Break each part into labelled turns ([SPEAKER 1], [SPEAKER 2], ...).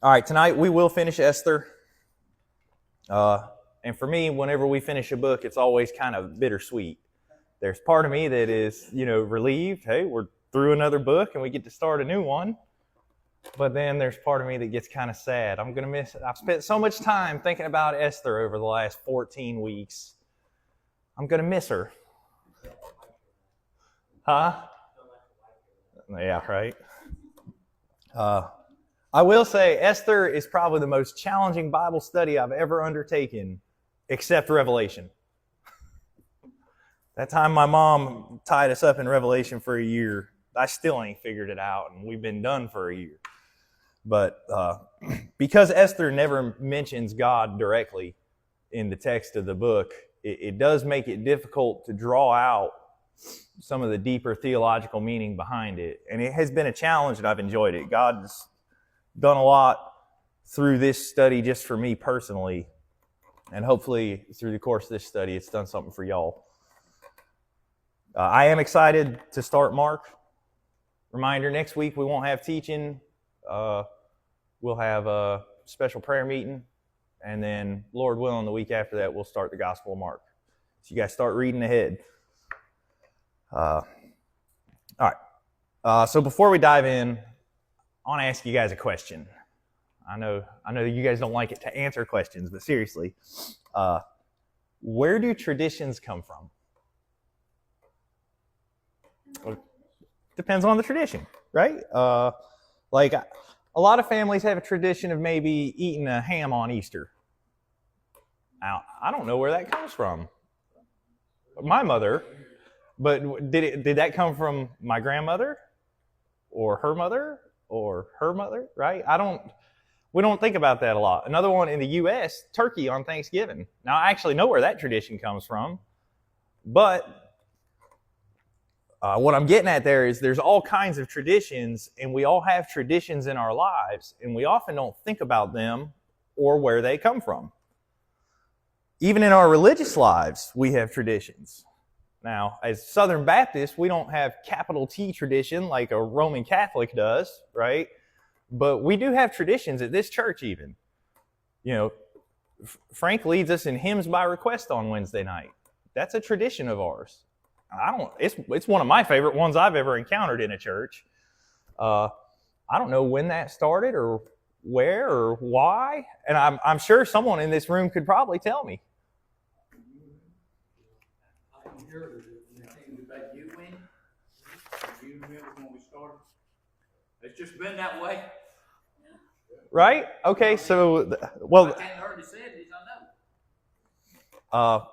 [SPEAKER 1] All right, tonight we will finish Esther. And for me, whenever we finish a book, it's always kind of bittersweet. There's part of me that is, relieved. Hey, we're through another book and we get to start a new one. But then there's part of me that gets kind of sad. I'm going to miss it. I've spent so much time thinking about Esther over the last 14 weeks. I'm going to miss her. Huh? Yeah, right. I will say Esther is probably the most challenging Bible study I've ever undertaken, except Revelation. That time my mom tied us up in Revelation for a year, I still ain't figured it out, and we've been done for a year. But because Esther never mentions God directly in the text of the book, it does make it difficult to draw out some of the deeper theological meaning behind it. And it has been a challenge, and I've enjoyed it. God's done a lot through this study just for me personally. And hopefully through the course of this study, it's done something for y'all. I am excited to start Mark. Reminder, next week we won't have teaching. We'll have a special prayer meeting. And then, Lord willing, the week after that, we'll start the Gospel of Mark. So you guys start reading ahead. All right. So before we dive in, I want to ask you guys a question. I know you guys don't like it to answer questions, but seriously, where do traditions come from? Well, depends on the tradition, right? Like a lot of families have a tradition of maybe eating a ham on Easter. Now, I don't know where that comes from. My mother, but did that come from my grandmother or her mother? Or her mother, right? We don't think about that a lot. Another one in the U.S., turkey on Thanksgiving. Now, I actually know where that tradition comes from, but what I'm getting at there is there's all kinds of traditions, and we all have traditions in our lives, and we often don't think about them or where they come from. Even in our religious lives, we have traditions. Now, as Southern Baptists, we don't have capital T tradition like a Roman Catholic does, right? But we do have traditions at this church even. Frank leads us in hymns by request on Wednesday night. That's a tradition of ours. It's one of my favorite ones I've ever encountered in a church. I don't know when that started or where or why, and I'm sure someone in this room could probably tell me.
[SPEAKER 2] You remember when we started? It's just been that way.
[SPEAKER 1] Right? Okay, so, well,
[SPEAKER 2] I hadn't heard it said this, I know.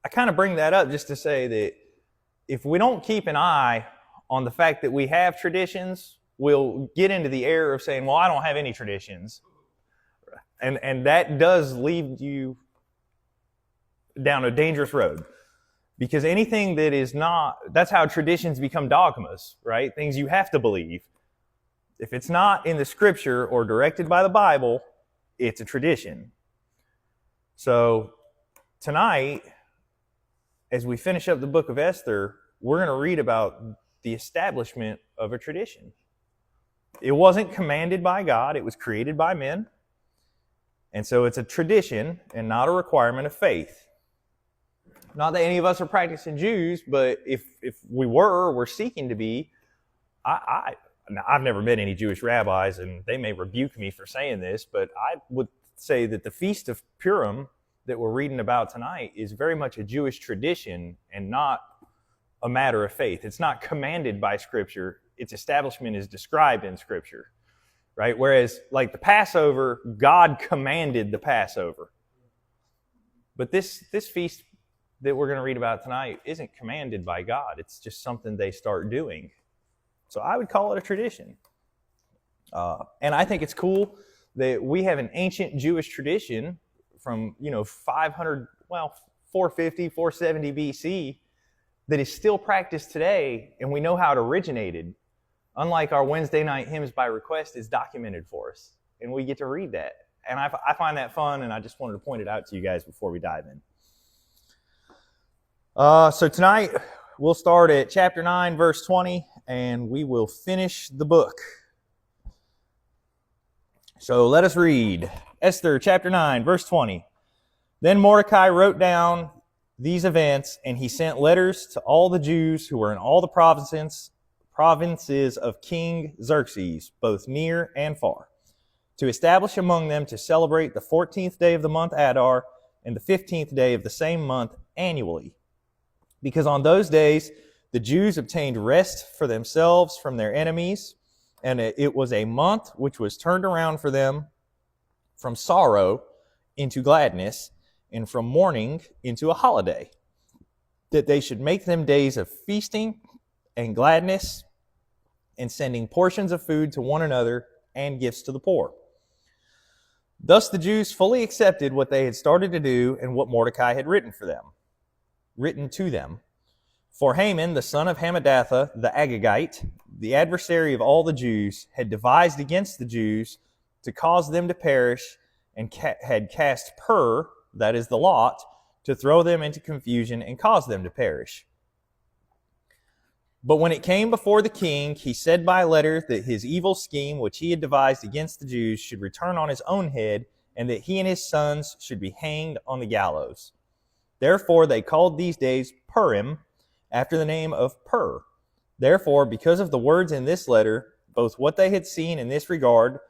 [SPEAKER 1] I kind of bring that up just to say that if we don't keep an eye on the fact that we have traditions, we'll get into the error of saying, well, I don't have any traditions. And that does lead you down a dangerous road. Because anything that is not, that's how traditions become dogmas, right? Things you have to believe. If it's not in the scripture or directed by the Bible, it's a tradition. So tonight, as we finish up the book of Esther, we're going to read about the establishment of a tradition. It wasn't commanded by God, it was created by men. And so it's a tradition and not a requirement of faith. Not that any of us are practicing Jews, but if we were, or we're seeking to be, now I've never met any Jewish rabbis, and they may rebuke me for saying this, but I would say that the Feast of Purim that we're reading about tonight is very much a Jewish tradition and not a matter of faith. It's not commanded by Scripture. Its establishment is described in Scripture, right? Whereas, like the Passover, God commanded the Passover. But this feast that we're going to read about tonight isn't commanded by God. It's just something they start doing. So I would call it a tradition. And I think it's cool that we have an ancient Jewish tradition from, 450, 470 BC that is still practiced today, and we know how it originated. Unlike our Wednesday night hymns by request is documented for us, and we get to read that. And I find that fun, and I just wanted to point it out to you guys before we dive in. So tonight, we'll start at chapter 9, verse 20, and we will finish the book. So let us read Esther chapter 9, verse 20. Then Mordecai wrote down these events, and he sent letters to all the Jews who were in all the provinces of King Xerxes, both near and far, to establish among them to celebrate the 14th day of the month Adar and the 15th day of the same month annually. Because on those days the Jews obtained rest for themselves from their enemies, and it was a month which was turned around for them from sorrow into gladness, and from mourning into a holiday, that they should make them days of feasting and gladness, and sending portions of food to one another and gifts to the poor. Thus the Jews fully accepted what they had started to do and what Mordecai had written to them. For Haman, the son of Hammedatha, the Agagite, the adversary of all the Jews, had devised against the Jews to cause them to perish, and had cast pur, that is the lot, to throw them into confusion and cause them to perish. But when it came before the king, he said by letter that his evil scheme which he had devised against the Jews should return on his own head, and that he and his sons should be hanged on the gallows. Therefore they called these days Purim, after the name of Pur. Therefore, because of the words in this letter, both what they had seen in this regard,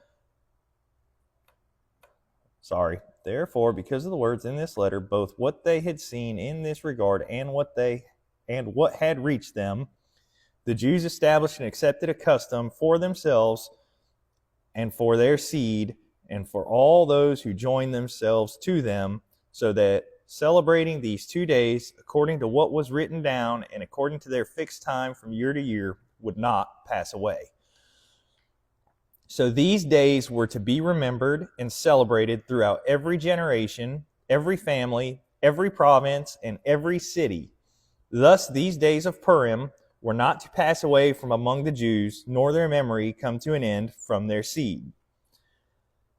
[SPEAKER 1] Therefore, because of the words in this letter, both what they had seen in this regard and what had reached them, the Jews established and accepted a custom for themselves and for their seed and for all those who join themselves to them, so that celebrating these 2 days according to what was written down and according to their fixed time from year to year would not pass away. So these days were to be remembered and celebrated throughout every generation, every family, every province, and every city. Thus these days of Purim were not to pass away from among the Jews, nor their memory come to an end from their seed.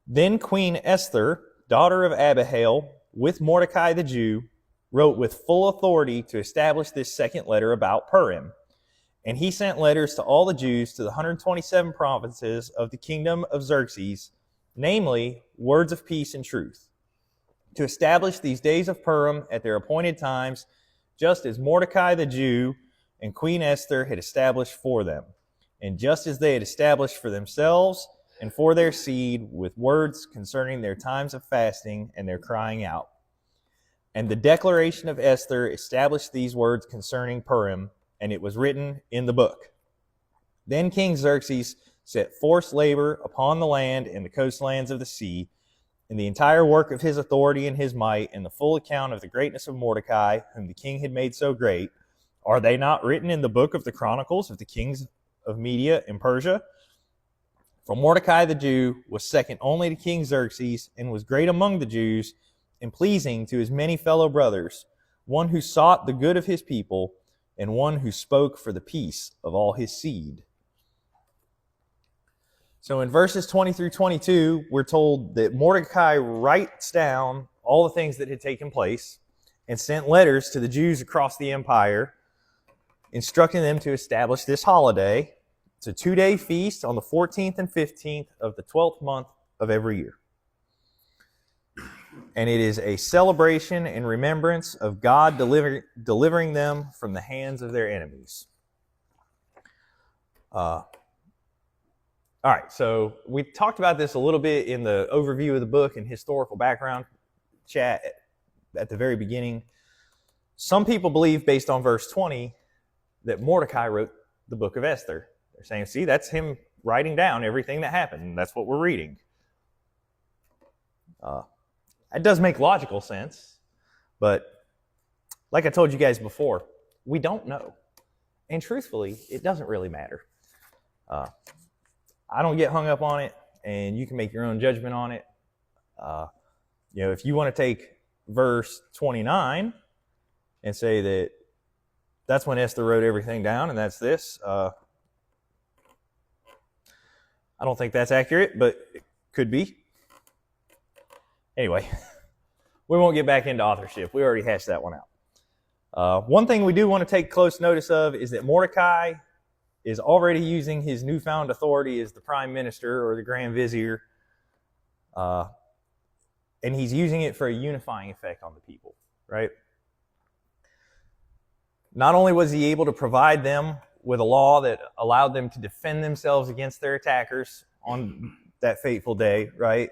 [SPEAKER 1] Then Queen Esther, daughter of Abihail, with Mordecai the Jew, wrote with full authority to establish this second letter about Purim. And he sent letters to all the Jews to the 127 provinces of the kingdom of Xerxes, namely, words of peace and truth, to establish these days of Purim at their appointed times, just as Mordecai the Jew and Queen Esther had established for them, and just as they had established for themselves and for their seed, with words concerning their times of fasting and their crying out. And the declaration of Esther established these words concerning Purim, and it was written in the book. Then King Xerxes set forced labor upon the land and the coastlands of the sea, and the entire work of his authority and his might, and the full account of the greatness of Mordecai, whom the king had made so great. Are they not written in the book of the chronicles of the kings of Media and Persia? For Mordecai the Jew was second only to King Xerxes, and was great among the Jews, and pleasing to his many fellow brothers, one who sought the good of his people, and one who spoke for the peace of all his seed. So in verses 20 through 22, we're told that Mordecai writes down all the things that had taken place and sent letters to the Jews across the empire, instructing them to establish this holiday. It's a 2-day feast on the 14th and 15th of the 12th month of every year. And it is a celebration and remembrance of God delivering them from the hands of their enemies. All right, so we talked about this a little bit in the overview of the book and historical background chat at the very beginning. Some people believe, based on verse 20, that Mordecai wrote the book of Esther. They're saying, see, that's him writing down everything that happened, and that's what we're reading. It does make logical sense, but like I told you guys before, we don't know. And truthfully, it doesn't really matter. I don't get hung up on it, and you can make your own judgment on it. If you want to take verse 29 and say that that's when Esther wrote everything down, and that's this, I don't think that's accurate, but it could be. Anyway, we won't get back into authorship. We already hashed that one out. One thing we do want to take close notice of is that Mordecai is already using his newfound authority as the prime minister or the grand vizier And he's using it for a unifying effect on the people, right? Not only was he able to provide them with a law that allowed them to defend themselves against their attackers on that fateful day, right?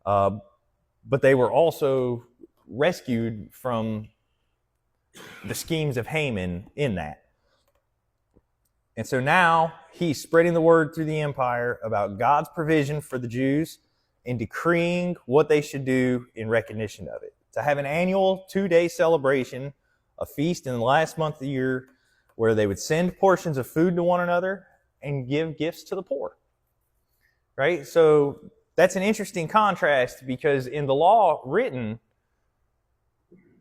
[SPEAKER 1] But they were also rescued from the schemes of Haman in that. And so now he's spreading the word through the empire about God's provision for the Jews and decreeing what they should do in recognition of it. To have an annual 2-day celebration, a feast in the last month of the year, where they would send portions of food to one another and give gifts to the poor. Right? So that's an interesting contrast, because in the law written,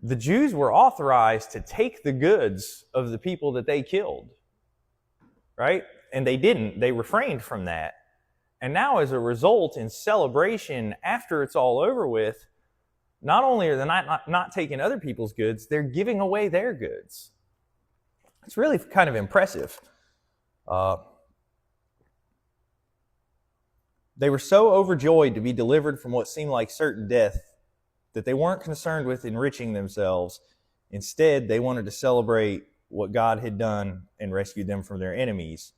[SPEAKER 1] the Jews were authorized to take the goods of the people that they killed. Right? And they didn't. They refrained from that. And now, as a result, in celebration, after it's all over with, not only are they not taking other people's goods, they're giving away their goods. It's really kind of impressive. They were so overjoyed to be delivered from what seemed like certain death that they weren't concerned with enriching themselves. Instead, they wanted to celebrate what God had done and rescued them from their enemies.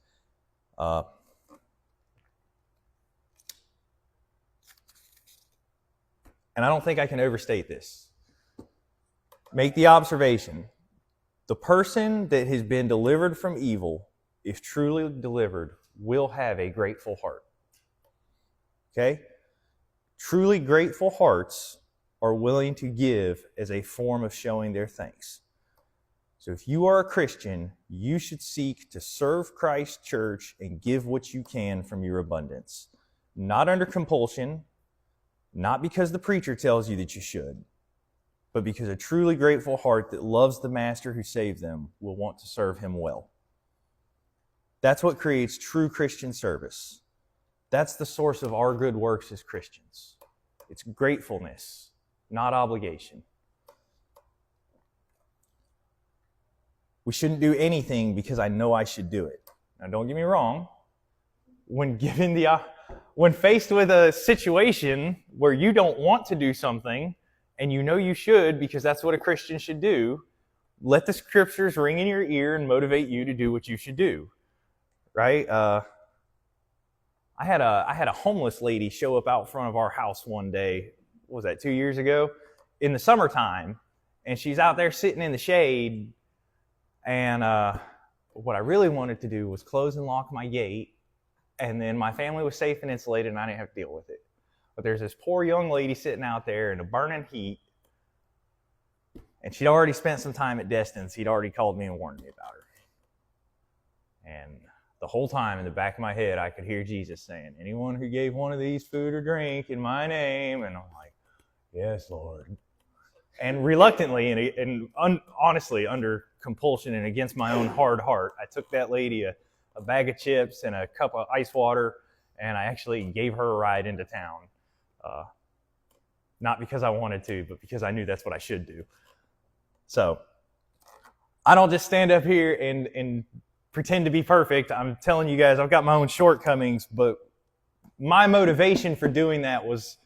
[SPEAKER 1] And I don't think I can overstate this. Make the observation. The person that has been delivered from evil, if truly delivered, will have a grateful heart. Okay? Truly grateful hearts are willing to give as a form of showing their thanks. So if you are a Christian, you should seek to serve Christ's church and give what you can from your abundance. Not under compulsion, not because the preacher tells you that you should, but because a truly grateful heart that loves the Master who saved them will want to serve him well. That's what creates true Christian service. That's the source of our good works as Christians. It's gratefulness, not obligation. We shouldn't do anything because I know I should do it. Now, don't get me wrong. When faced with a situation where you don't want to do something and you know you should because that's what a Christian should do, let the scriptures ring in your ear and motivate you to do what you should do. Right? I had a homeless lady show up out front of our house one day. What was that, 2 years ago? In the summertime. And she's out there sitting in the shade. And what I really wanted to do was close and lock my gate. And then my family was safe and insulated and I didn't have to deal with it. But there's this poor young lady sitting out there in the burning heat. And she'd already spent some time at Destin's. He'd already called me and warned me about her. And the whole time in the back of my head, I could hear Jesus saying, anyone who gave one of these food or drink in my name. And I'm like, yes, Lord. And reluctantly and honestly, under compulsion and against my own hard heart, I took that lady a bag of chips and a cup of ice water, and I actually gave her a ride into town. Not because I wanted to, but because I knew that's what I should do. So, I don't just stand up here and pretend to be perfect. I'm telling you guys, I've got my own shortcomings, but my motivation for doing that was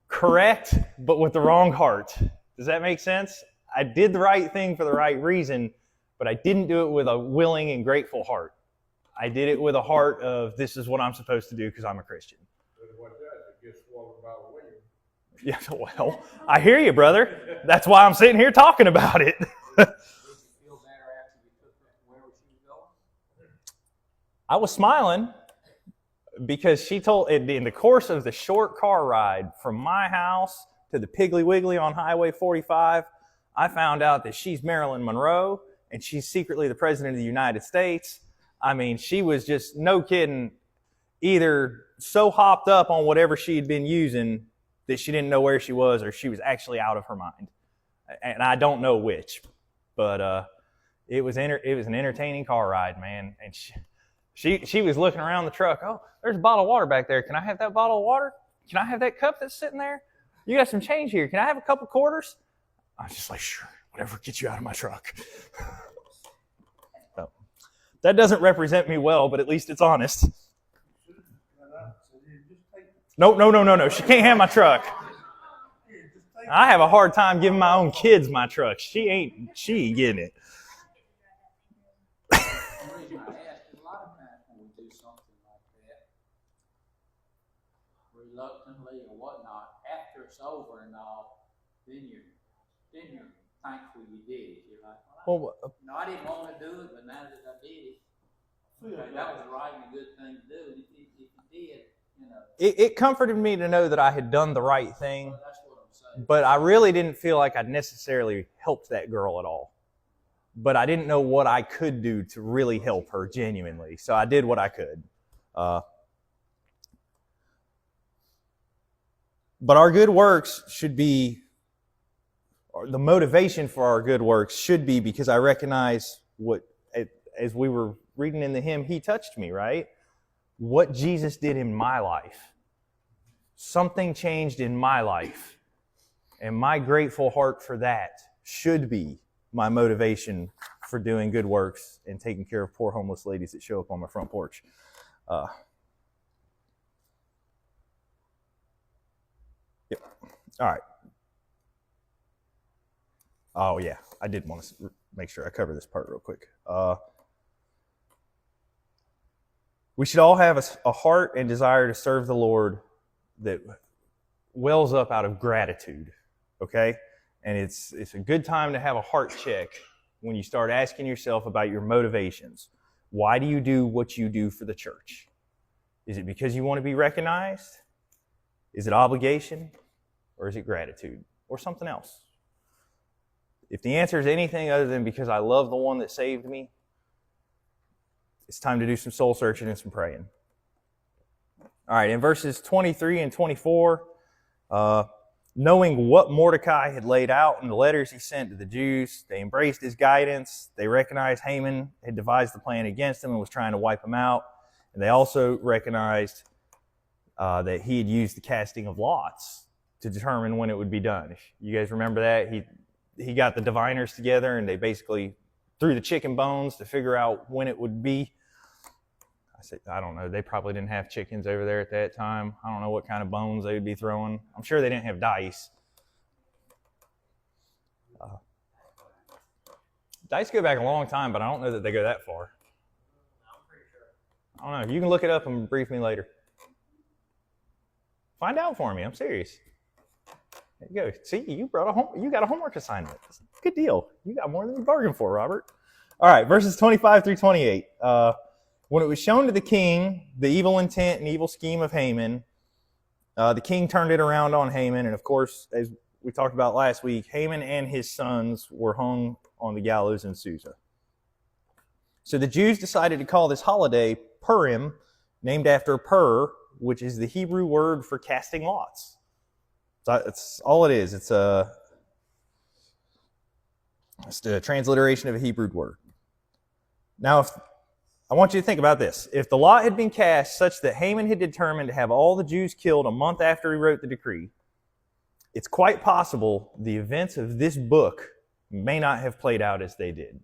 [SPEAKER 1] correct, but with the wrong heart. Does that make sense? I did the right thing for the right reason, but I didn't do it with a willing and grateful heart. I did it with a heart of, this is what I'm supposed to do because I'm a Christian. Yeah, well, I hear you, brother. That's why I'm sitting here talking about it. I was smiling because she told, in the course of the short car ride from my house to the Piggly Wiggly on Highway 45, I found out that she's Marilyn Monroe and she's secretly the President of the United States. I mean, she was just, no kidding, either so hopped up on whatever she had been using that she didn't know where she was, or she was actually out of her mind. And I don't know which, but it was an entertaining car ride, man. And she was looking around the truck. Oh, there's a bottle of water back there. Can I have that bottle of water? Can I have that cup that's sitting there? You got some change here. Can I have a couple quarters? I was just like, sure, whatever gets you out of my truck. So, that doesn't represent me well, but at least it's honest. No. She can't have my truck. I have a hard time giving my own kids my truck. She ain't getting it.
[SPEAKER 2] The reason I ask is a lot of times when we do something like that, reluctantly or whatnot, after it's over and all, then you're thankful you did it. You're like, well, no, I didn't want to do it, but now that I did it, okay, that was right and a good thing to do. And if you did, you know.
[SPEAKER 1] It comforted me to know that I had done the right thing,
[SPEAKER 2] Well, that's what I'm saying.
[SPEAKER 1] but I really didn't feel like I'd necessarily helped that girl at all. But I didn't know what I could do to really help her genuinely, so I did what I could. But our good works should be, or the motivation for our good works should be because I recognize what, as we were reading in the hymn, He touched me, right? What Jesus did in my life. Something changed in my life. And my grateful heart for that should be my motivation for doing good works and taking care of poor homeless ladies that show up on my front porch. Yep. All right. Oh, yeah. I did want to make sure I cover this part real quick. We should all have a heart and desire to serve the Lord that wells up out of gratitude, okay? And it's a good time to have a heart check when you start asking yourself about your motivations. Why do you do what you do for the church? Is it because you want to be recognized? Is it obligation? Or is it gratitude? Or something else? If the answer is anything other than because I love the one that saved me, it's time to do some soul searching and some praying. All right, in verses 23 and 24, knowing what Mordecai had laid out in the letters he sent to the Jews, they embraced his guidance. They recognized Haman had devised the plan against him and was trying to wipe him out. And they also recognized that he had used the casting of lots to determine when it would be done. You guys remember that? He got the diviners together and they basically threw the chicken bones to figure out when it would be. I don't know. They probably didn't have chickens over there at that time. I don't know what kind of bones they would be throwing. I'm sure they didn't have dice. Dice go back a long time, but I don't know that they go that far. I don't know. You can look it up and brief me later. Find out for me. I'm serious. There you go. See, you got a homework assignment. Good deal. You got more than you bargained for, Robert. All right, verses 25 through 28. When it was shown to the king the evil intent and evil scheme of Haman, the king turned it around on Haman. And of course, as we talked about last week, Haman and his sons were hung on the gallows in Susa. So the Jews decided to call this holiday Purim, named after Pur, which is the Hebrew word for casting lots. So that's all it is. It's a transliteration of a Hebrew word. Now, I want you to think about this. If the lot had been cast such that Haman had determined to have all the Jews killed a month after he wrote the decree, it's quite possible the events of this book may not have played out as they did.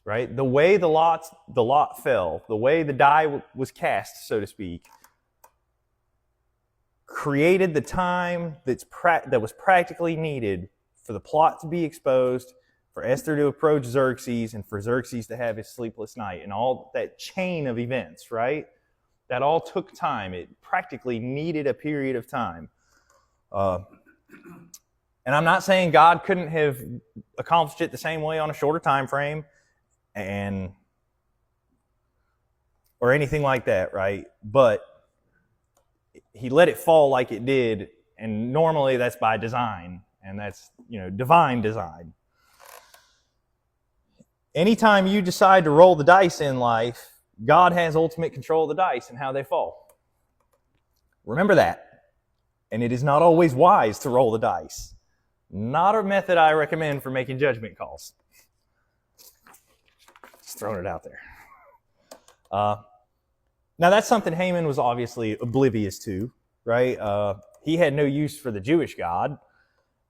[SPEAKER 1] Right? The way the lot fell, the way the die was cast, so to speak, created the time that was practically needed for the plot to be exposed, for Esther to approach Xerxes, and for Xerxes to have his sleepless night, and all that chain of events, right? That all took time. It practically needed a period of time. And I'm not saying God couldn't have accomplished it the same way on a shorter time frame, or anything like that, right? But he let it fall like it did, and normally that's by design, and that's, divine design. Anytime you decide to roll the dice in life, God has ultimate control of the dice and how they fall. Remember that. And it is not always wise to roll the dice. Not a method I recommend for making judgment calls. Just throwing it out there. Now that's something Haman was obviously oblivious to, right? He had no use for the Jewish God.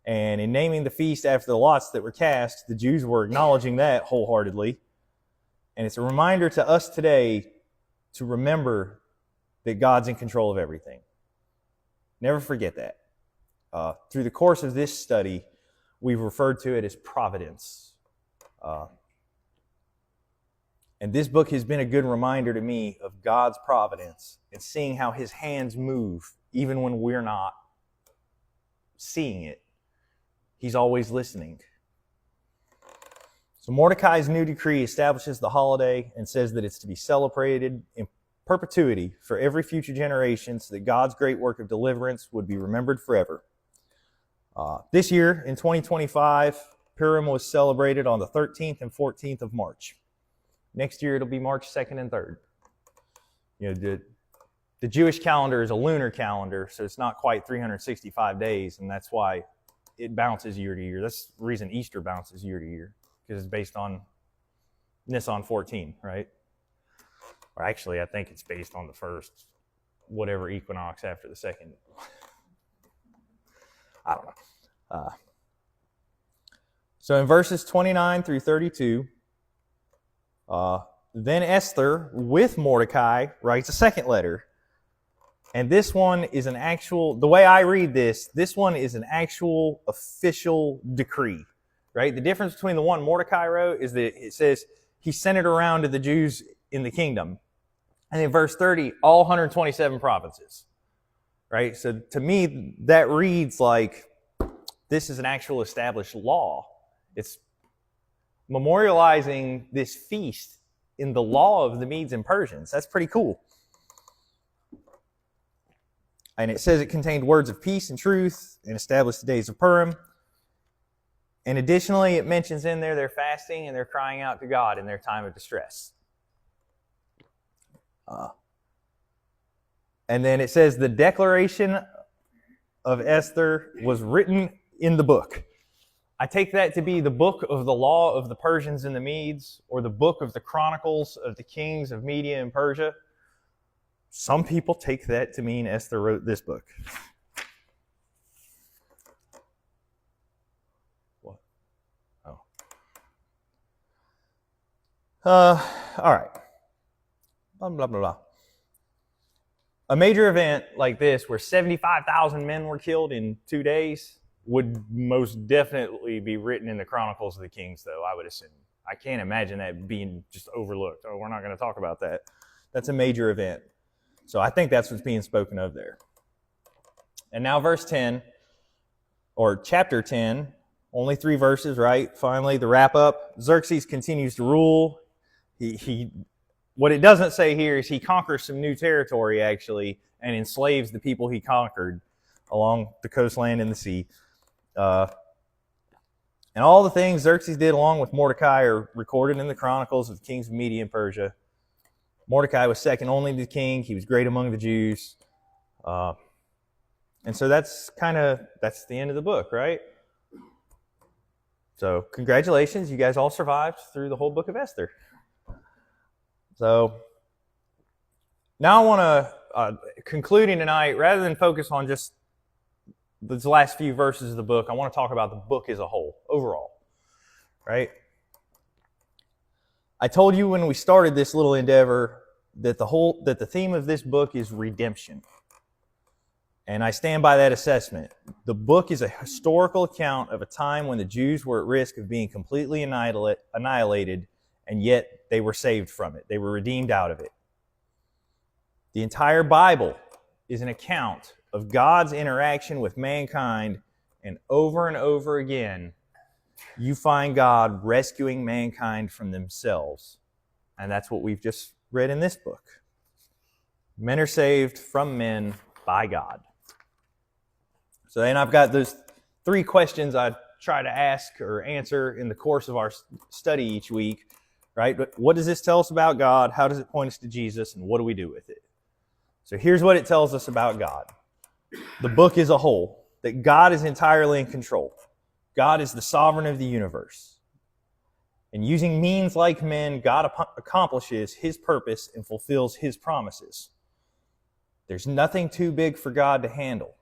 [SPEAKER 1] And in naming the feast after the lots that were cast, the Jews were acknowledging that wholeheartedly. And it's a reminder to us today to remember that God's in control of everything. Never forget that. Through the course of this study, we've referred to it as providence. And this book has been a good reminder to me of God's providence and seeing how His hands move, even when we're not seeing it. He's always listening. So Mordecai's new decree establishes the holiday and says that it's to be celebrated in perpetuity for every future generation so that God's great work of deliverance would be remembered forever. This year, in 2025, Purim was celebrated on the 13th and 14th of March. Next year, it'll be March 2nd and 3rd. You know, the Jewish calendar is a lunar calendar, so it's not quite 365 days, and that's why it bounces year to year. That's the reason Easter bounces year to year, because it's based on Nisan 14, right? Or actually, I think it's based on the first, whatever equinox after the second. I don't know. So in verses 29 through 32, then Esther, with Mordecai, writes a second letter. And this one is an actual, the way I read this one is an actual official decree, right? The difference between the one Mordecai wrote is that it says he sent it around to the Jews in the kingdom. And in verse 30, all 127 provinces, right? So to me, that reads like this is an actual established law. It's memorializing this feast in the law of the Medes and Persians. That's pretty cool. And it says it contained words of peace and truth and established the days of Purim. And additionally, it mentions in there their fasting and their crying out to God in their time of distress. And then it says the declaration of Esther was written in the book. I take that to be the book of the law of the Persians and the Medes, or the book of the chronicles of the kings of Media and Persia. Some people take that to mean Esther wrote this book. What? Oh. All right. Blah, blah, blah, blah. A major event like this, where 75,000 men were killed in 2 days, would most definitely be written in the Chronicles of the Kings, though, I would assume. I can't imagine that being just overlooked. Oh, we're not going to talk about that. That's a major event. So I think that's what's being spoken of there. And now verse 10, or chapter 10, only 3 verses, right? Finally, the wrap up. Xerxes continues to rule. What it doesn't say here is he conquers some new territory, actually, and enslaves the people he conquered along the coastland and the sea. And all the things Xerxes did along with Mordecai are recorded in the Chronicles of the kings of Media and Persia. Mordecai was second only to the king. He was great among the Jews. And so that's the end of the book, right? So congratulations, you guys all survived through the whole book of Esther. So now I want to, concluding tonight, rather than focus on just these last few verses of the book, I want to talk about the book as a whole, overall, right? I told you when we started this little endeavor that the theme of this book is redemption. And I stand by that assessment. The book is a historical account of a time when the Jews were at risk of being completely annihilated, and yet they were saved from it. They were redeemed out of it. The entire Bible is an account of God's interaction with mankind, and over again, you find God rescuing mankind from themselves. And that's what we've just read in this book. Men are saved from men by God. So then I've got those 3 questions I try to ask or answer in the course of our study each week, right? What does this tell us about God? How does it point us to Jesus? And what do we do with it? So here's what it tells us about God. The book as a whole, that God is entirely in control. God is the sovereign of the universe. And using means like men, God accomplishes His purpose and fulfills His promises. There's nothing too big for God to handle.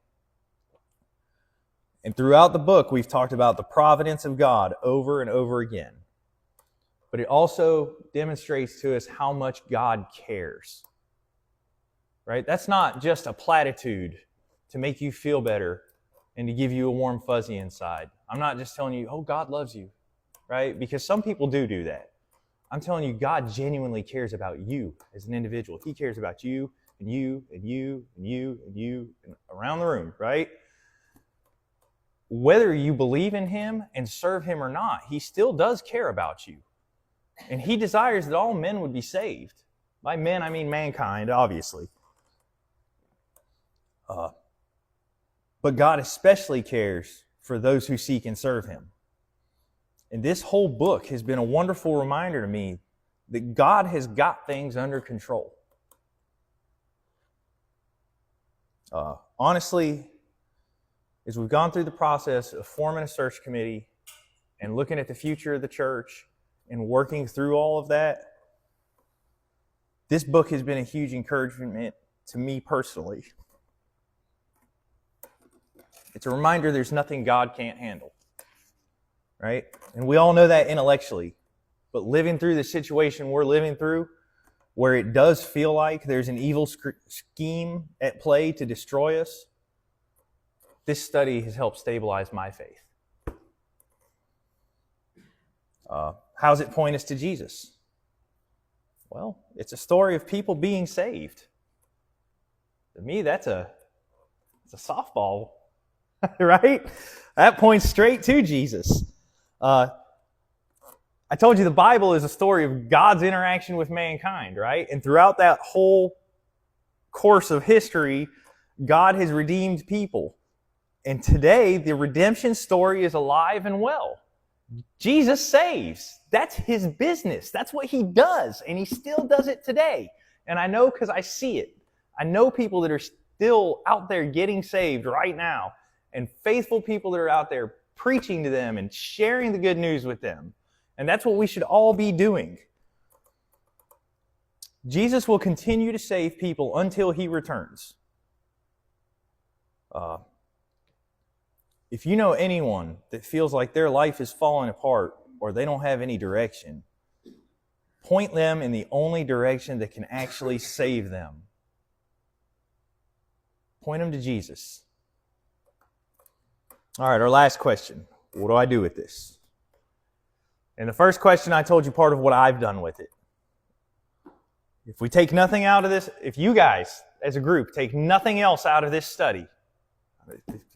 [SPEAKER 1] And throughout the book, we've talked about the providence of God over and over again. But it also demonstrates to us how much God cares. right? That's not just a platitude to make you feel better and to give you a warm fuzzy inside. I'm not just telling you, oh, God loves you, right? Because some people do that. I'm telling you, God genuinely cares about you as an individual. He cares about you and you and you and you and you and around the room, right? Whether you believe in Him and serve Him or not, He still does care about you. And He desires that all men would be saved. By men, I mean mankind, obviously. But God especially cares for those who seek and serve Him. And this whole book has been a wonderful reminder to me that God has got things under control. Honestly, as we've gone through the process of forming a search committee and looking at the future of the church and working through all of that, this book has been a huge encouragement to me personally. It's a reminder there's nothing God can't handle, right? And we all know that intellectually. But living through the situation we're living through, where it does feel like there's an evil scheme at play to destroy us, this study has helped stabilize my faith. How does it point us to Jesus? Well, it's a story of people being saved. To me, it's a softball, right? That points straight to Jesus. I told you the Bible is a story of God's interaction with mankind, right? And throughout that whole course of history, God has redeemed people. And today, the redemption story is alive and well. Jesus saves. That's His business. That's what He does. And He still does it today. And I know because I see it. I know people that are still out there getting saved right now. And faithful people that are out there preaching to them and sharing the good news with them. And that's what we should all be doing. Jesus will continue to save people until He returns. If you know anyone that feels like their life is falling apart or they don't have any direction, point them in the only direction that can actually save them. Point them to Jesus. All right, our last question. What do I do with this? And the first question, I told you part of what I've done with it. If we take nothing out of this, if you guys as a group take nothing else out of this study,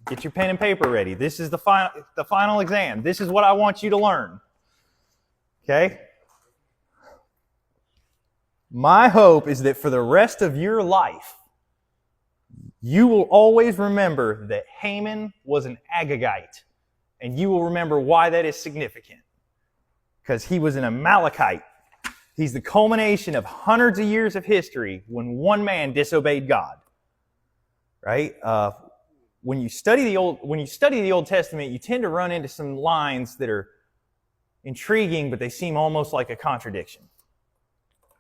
[SPEAKER 1] get your pen and paper ready. This is the final exam. This is what I want you to learn. Okay? My hope is that for the rest of your life, you will always remember that Haman was an Agagite. And you will remember why that is significant. Because he was an Amalekite. He's the culmination of hundreds of years of history when one man disobeyed God. Right? When you study the Old Testament, you tend to run into some lines that are intriguing, but they seem almost like a contradiction.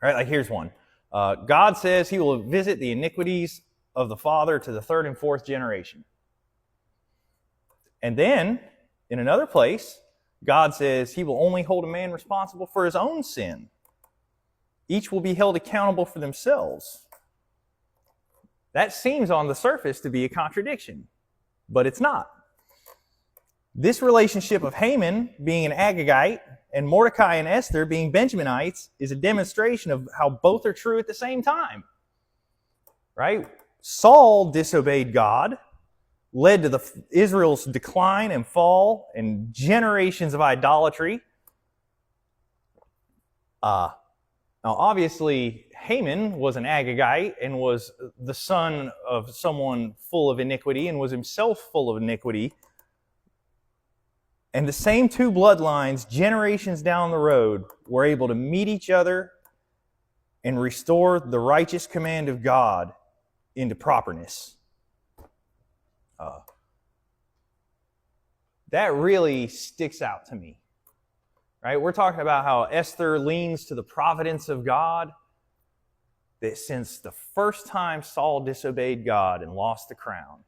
[SPEAKER 1] Right? Like here's one. God says He will visit the iniquities of the father to the third and fourth generation. And then, in another place, God says He will only hold a man responsible for his own sin. Each will be held accountable for themselves. That seems on the surface to be a contradiction, but it's not. This relationship of Haman being an Agagite and Mordecai and Esther being Benjaminites is a demonstration of how both are true at the same time. Right? Saul disobeyed God, led to Israel's decline and fall and generations of idolatry. Now, obviously, Haman was an Agagite and was the son of someone full of iniquity and was himself full of iniquity. And the same two bloodlines, generations down the road, were able to meet each other and restore the righteous command of God into properness. That really sticks out to me. Right? We're talking about how Esther leans to the providence of God, that since the first time Saul disobeyed God and lost the crown,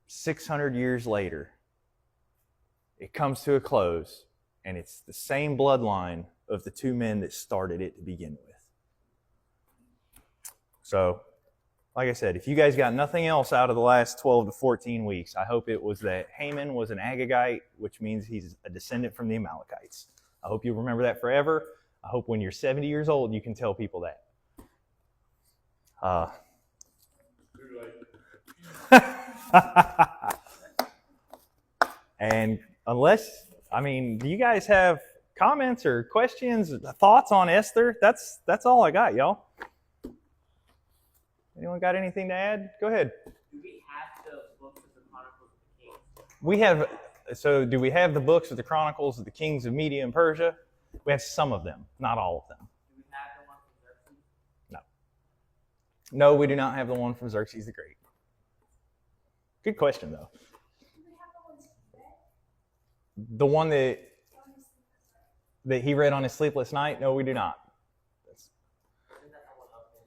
[SPEAKER 1] 600 years later, it comes to a close, and it's the same bloodline of the two men that started it to begin with. So, like I said, if you guys got nothing else out of the last 12 to 14 weeks, I hope it was that Haman was an Agagite, which means he's a descendant from the Amalekites. I hope you remember that forever. I hope when you're 70 years old, you can tell people that. And unless, do you guys have comments or questions, thoughts on Esther? That's all I got, y'all. Anyone got anything to add? Go ahead.
[SPEAKER 3] Do we have the books of the Chronicles of the Kings?
[SPEAKER 1] We have. So, do we have the books of the Chronicles of the Kings of Media and Persia? We have some of them, not all of them.
[SPEAKER 3] Do we have the one from Xerxes?
[SPEAKER 1] No. No, we do not have the one from Xerxes the Great. Good question, though.
[SPEAKER 4] Do we have the ones he read?
[SPEAKER 1] The one that he read on his sleepless night? No, we do not.
[SPEAKER 3] Isn't that the one up there?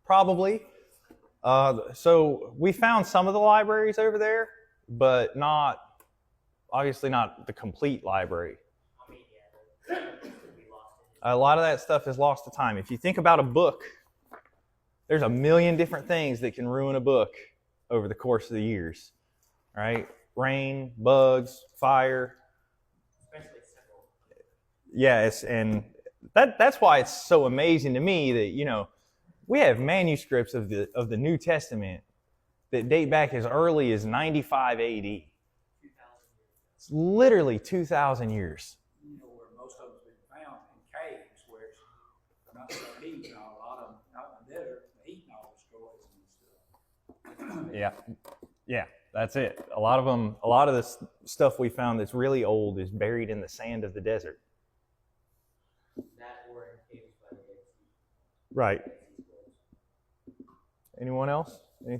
[SPEAKER 1] Probably. So we found some of the libraries over there, but obviously not the complete library.
[SPEAKER 3] I mean, yeah, the could be lost in it.
[SPEAKER 1] A lot of that stuff is lost to time. If you think about a book, there's a million different things that can ruin a book over the course of the years. Right? Rain, bugs, fire.
[SPEAKER 3] Especially several.
[SPEAKER 1] Yes, and that's why it's so amazing to me that, we have manuscripts of the New Testament that date back as early as 95 AD.
[SPEAKER 3] 2,000 years.
[SPEAKER 1] It's literally 2,000 years.
[SPEAKER 2] Where most of them's been found in caves where it's not so heat, a lot of them out in the desert, the heat and all destroys and stuff.
[SPEAKER 1] Yeah, that's it. A lot of this stuff we found that's really old is buried in the sand of the desert.
[SPEAKER 3] That or in caves by the Dead Sea.
[SPEAKER 1] Right. Anyone else?